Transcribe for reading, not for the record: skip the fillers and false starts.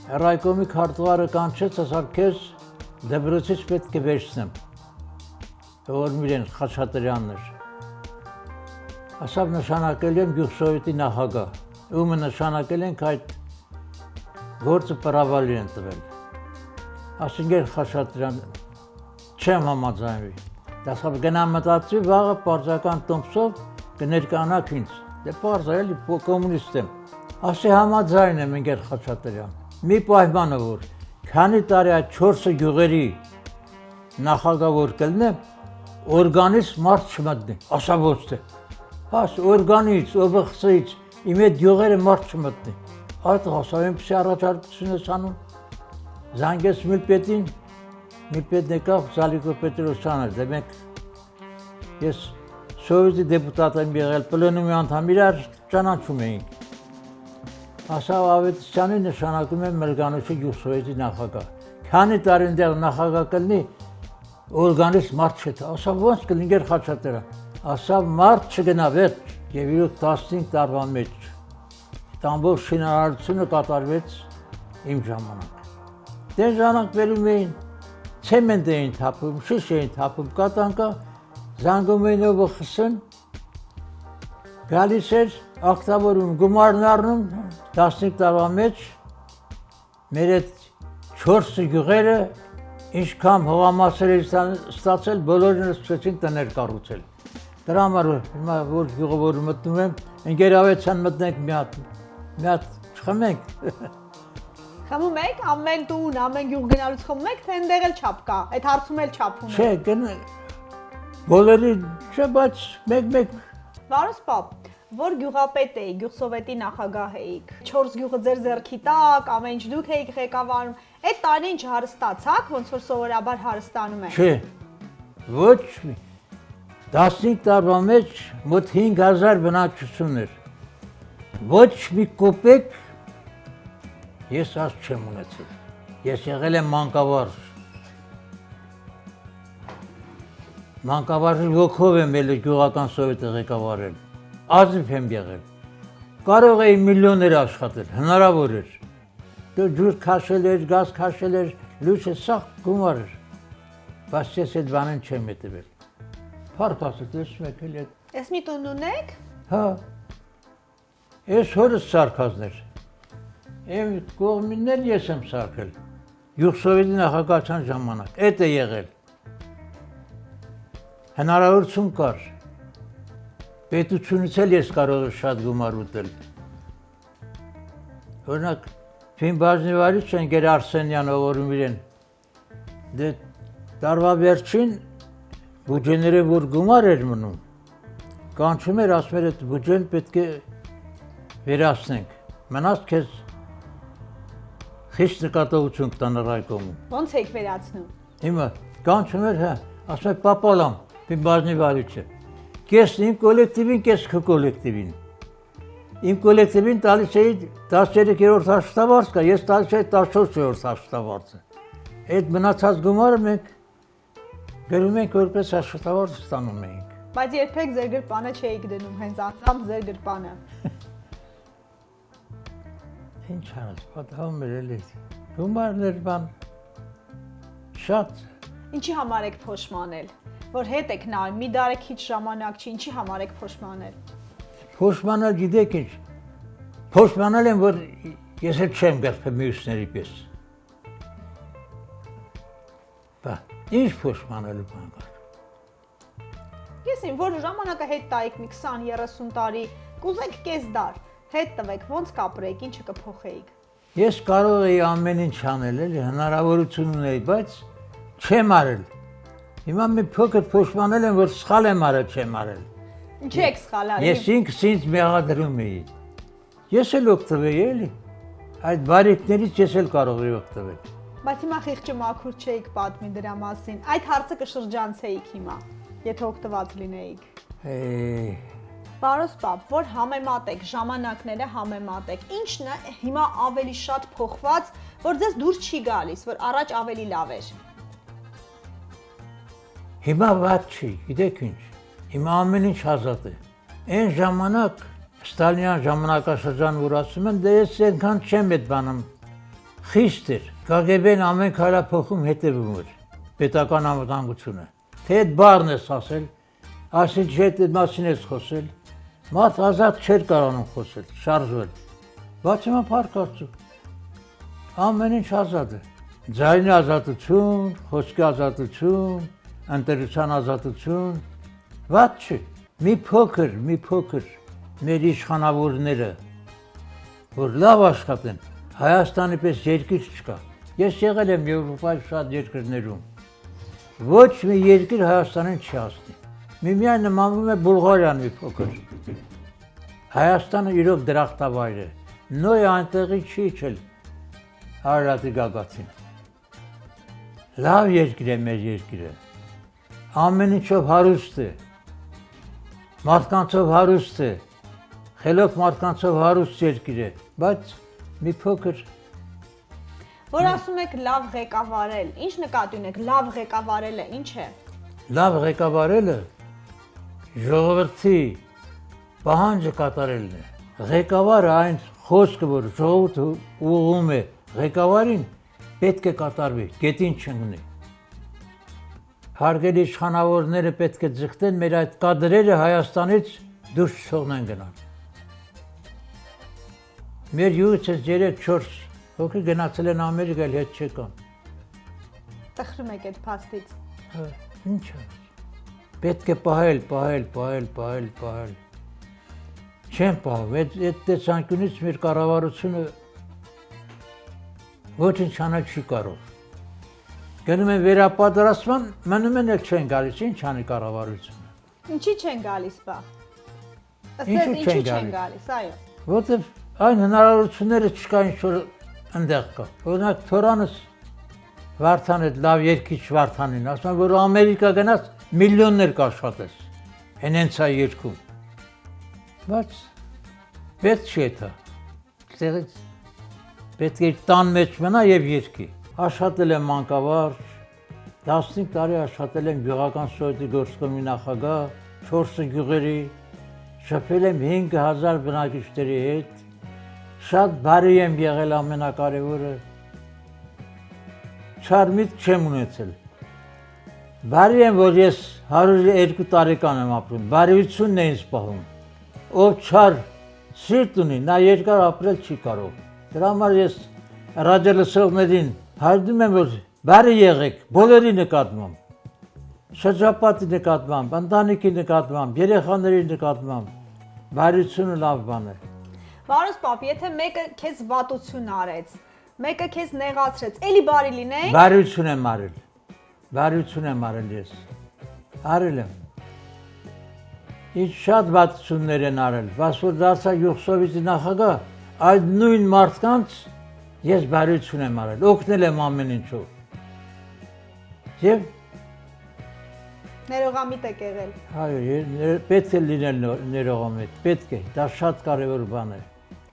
Ռայկոմի քարտուղարը կանչեց, ասավ քեզ դպրոցից պետք է վերցնեմ։ Որ իրեն Խաչատրյանն էր։ Ասավ նշանակել եմ Գյուղսովետի նախագահ։ Ումը նշանակել ենք այդ գործը պրավալի են տվել։ Ասինքն Խաչատրյան չեմ համաձայնվի։ Ասավ գնամ մտածի վաղը պարզական տոմսով կներկանաք ինձ։ Դե պարզ է, էլի կոմունիստ եմ։ Ասի համաձայն եմ ինքեր Խաչատրյան։ Մի պայմանը որ քանի տարի այդ 4 գյուղերի նախագահ որ կլինեմ, օրգանից մարդ չմտնի, ասա ոչ թե։ Հաս օրգանից, ՈԲԽՍ-ից իմ այդ գյուղերը մարդ չմտնի։ Այդ ասա այնպես առաջարկություն ես անում։ Զանգեց Միլպետին, Միլպետն եկավ Զալիկո Պետրոսյանը, դե մենք ես Սովետի դեպուտատ եմ եղել, պլենումի անդամ իրար ճանաչում էինք։ Ասավ Ավետիսյանի նշանակում եմ Մրգանուշի Գյուղսովետի նախագահ։ Քանի տարի այնտեղ նախագահ կլինի, օրգանից մարդ չէ, ասավ ոնց կլինի Խաչատրյան։ Ասավ մարդ չգնա վերջ եւ իրոք 15 տարվա մեջ ամբողջ շինարարությունը կատարվեց իմ ժամանակ։ Դե ժամանակ վերում էին, ցեմենտ էին թափում, շիշ էին թափում, կատանկա, զանգում էին ՈԲԽՍ-ն, գալիս էր ակտավորում գումարն առնում 15 տարվա մեջ մեր այդ 4 գյուղերը ինչքան հողամասեր էր ստացել, բոլորին սկսեցին տներ կառուցել։ Դրա համար որ գյուղը որ մտնում եմ, ընկերավեցան մտնենք մի հատ չխմենք։ Խմում եք ամեն տուն, ամեն գյուղ գնալուց խմում եք, թե այնտեղ էլ չափ կա, այդ հարցում էլ չափ ունի։ Չէ, բոլորի չէ, բայց մեկ Վարոս պապ, որ գյուղապետ էի, Գյուղսովետի նախագահ էիք, 4 գյուղը ձեր ձեռքի տակ, ամեն ինչ դուք էիք ղեկավարում, այդ տարին չհարստացաք, ոնց որ սովորաբար հարստանում են։ Չէ, ոչ մի 15 տարվա մեջ մոտ 5000 բնակչություն էր, ոչ մի կոպեկ ես աստ չեմ ունեցել, ես եղել եմ մանկավարժ ոգով եմ էլ գյուղական սովետը ղեկավարել, ազիվ եմ եղել, կարող էի միլիոններ աշխատել, հնարավոր էր, ջուր քաշել էր, գազ քաշել էր, լույսը սաղ գումար էր, բայց ես այդ բանին չեմ հետևել, փառք ասել, տեսնում եք էլ այդ։ Ես մի տուն ունեք։ Հա, ես հորս սարքազներ, եմ կողմիններ ես եմ սարքել, Գյուղսովետի նախագահության ժամանակ, էդ է եղել, հնարավորություն կար, պետությունից էլ ես կարող եմ շատ գումար ուտել, օրինակ, Ֆին բաժնիվարի չեն գեր Արսենյան ողորում իրեն, դե տարվա վերջին բուջեները որ գումար էր մնում, կանչում էր ասում էր այդ բուջեն պետք է վերացնենք, մնաց քեզ խիստ նկատողություն կտան ռայկոմում։ Ոնց եք վերացնում։ Հիմա կանչում էր, հա, ասում էր պապալամ, Ֆին բաժնիվարի չէ, կես իմ կոլեկտիվին, կես քո կոլեկտիվին։ Իմ կոլեկտիվին տալիս էի 13-րդ աշխատավարձ կա, ես տալիս էի 14-րդ աշխատավարձը։ Այդ մնացած գումարը մենք գրում ենք որպես աշխատավարձ ստանում էինք։ Բայց երբեք ձեր գրպանը չէիք դնում, հենց անձամբ ձեր գրպանը։ Ինչ անես, պատահում էր էլի, գումարներ բան, շատ։ Ինչի համար եք փոշմանել, որ հետ եք նայում, մի դարեքից ժամանակ չի, ինչի համար եք փոշմանել։ Փոշմանալ գիտեք ինչ, փոշմանալ եմ, որ ես էլ չեմ գրփել մյուսների պես։ Բա, ինչ փոշմանալու բան կար։ Ես իմ որ ժամանակը հետ տայիք մի 20-30 տարի, կուզեք կես դար, հետ տվեք, ոնց կապրեիք, ինչը կփոխեիք։ Ես կարող էի ամեն ինչ անել, էլի հնարավորություն ունեի, բայց չեմ արել։ Հիմա մի փոքր փոշմանել եմ, որ սխալ եմ արել, չեմ արել։ Ինչի եք սխալ արել։ Ես ինքս ինձ մեղադրում էի։ Ես էլ օգտվեի, էլի։ Այդ բարիկներից ես էլ կարող էի օգտվել։ Բայց հիմա խիղճը մաքուր չէիք պատմի դրա մասին։ Այդ հարցը կշրջանցեիք հիմա, եթե օգտված լինեիք։ Պարոս պապ, որ համեմատեք, ժամանակները համեմատեք, ինչն է հիմա ավելի շատ փոխված, որ ձեզ դուր չի գալիս, որ առաջ ավելի լավ էր։ Հիմա վատ չի, գիտեք ինչ, հիմա ամեն ինչ ազատ է։ Այն ժամանակ, Ստալինյան ժամանակաշրջան որ ասում են, դե ես այնքան չեմ այդ բանում Խիստ էր։ KGB-ն ամեն քայլափոխում հետևում էր պետական անվտանգությունը։ Թե այդ բառն ես ասել, ասել չէ այդ մասին ես խոսել, մարդ ազատ չէր կարողանում խոսել, շարժվել։ Բայց հիմա փառք Աստծո։ Ամեն ինչ ազատ է։ Ձայնի ազատություն, խոսքի ազատություն, ընտելության ազատություն, ված չի։ Մի փոքր մեր իշխանավորները, որ լավ աշխատեն, Հայաստանի պես երկիր չկա։ Ես եղել եմ Եվրոպայի շատ երկրներում։ Ոչ մի երկիր Հայաստանին չի հասնի։ Միայն նմանվում է Բուլղարիան մի փոքր։ Հայաստանը իրոք դրախտավայր է։ Նոյ այնտեղի չի իջել Արարատի գագաթին։ Լավ երկիր է մեր երկիրը։ Ամեն ինչով հարուստ է։ Մարդկանցով հարուստ է։ Խելոք մարդկանցով հարուստ երկիր է, բայց մի փոքր Որ ասում եք լավ ղեկավարել, ինչ նկատի ունեք, լավ ղեկավարելը ինչ է։ Լավ ղեկավարելը ժողովրդի պահանջը կատարելն է։ Ղեկավարը այն խոսքը, որ ժողովուրդը ուղղում է ղեկավարին, պետք է կատարվի, գետին չընկնի։ Հարգելի իշխանավորները պետք է ձգտեն մեր այդ կադրերը Հայաստանից դուրս չթողնեն գնալ։ Մեր յուղից 3-4 հոգի գնացել են Ամերիկա, հետ չեկան։ Տխրում եք այդ փաստից։ Ինչ է։ Պետք է պահել։ Չեն պահում, այդ տեսանկյունից մեր կառավարությունը ոչինչ անել չի կարող։ Գնում են վերապատրաստման, մնում են էլ չեն գալիս, ինչ անի կառավարությունը։ Ինչի չեն գալիս, բա։ Ինչի չեն գալիս, այո։ Որտեվ այն հնարավորությունները չկա, ինչ որ ընդեղ կա։ Օրինակ Թորանս Վարդան այդ լավ երկիչ Վարդանին, ասում որ Ամերիկա գնաց միլիոններ կաշխատես։ Հենց այ երկում։ Բայց պետք չի դա։ Այդտեղից պետք է տան մեջ մնա եւ երկի։ Աշխատել եմ մանկավարժ, 15 տարի աշխատել եմ գյուղական սովետի գործկոմի նախագահ, 4 գյուղերի, շփվել եմ 5000 բնակիչների հետ, շատ բարի եմ եղել ամենակարևորը, չարմիտ չեմ ունեցել։ Բարի եմ, որ ես 102 տարեկան եմ ապրում, բարիությունն է ինձ պահում, ով չար սիրտ ունի, նա երկար ապրել չի կարող։ Դրա համար ես ռադիոլսողներին հայտնում եմ, որ բարի եղեք բոլորի նկատմամբ, շրջապատի նկատմամբ, ընտանիքի նկատմամբ, երեխաների նկատմամբ, բարիությունը լավ բան է։ Վարուս պապ, եթե մեկը քեզ վատություն արեց, մեկը քեզ նեղացրեց, էլի բարի լինեի։ Բարիություն եմ արել ես։ Արել եմ։ Ինչ շատ վատություններ են արել, բայց որ դարձա Յուղսովիցի նախագահ, այդ նույն մարդկանց ես բարիություն եմ արել, օգնել եմ ամեն ինչով։ Եվ ներողամիտ եք եղել։ Այո, պետք է լինել ներողամիտ, պետք է, դա շատ կարևոր բան է։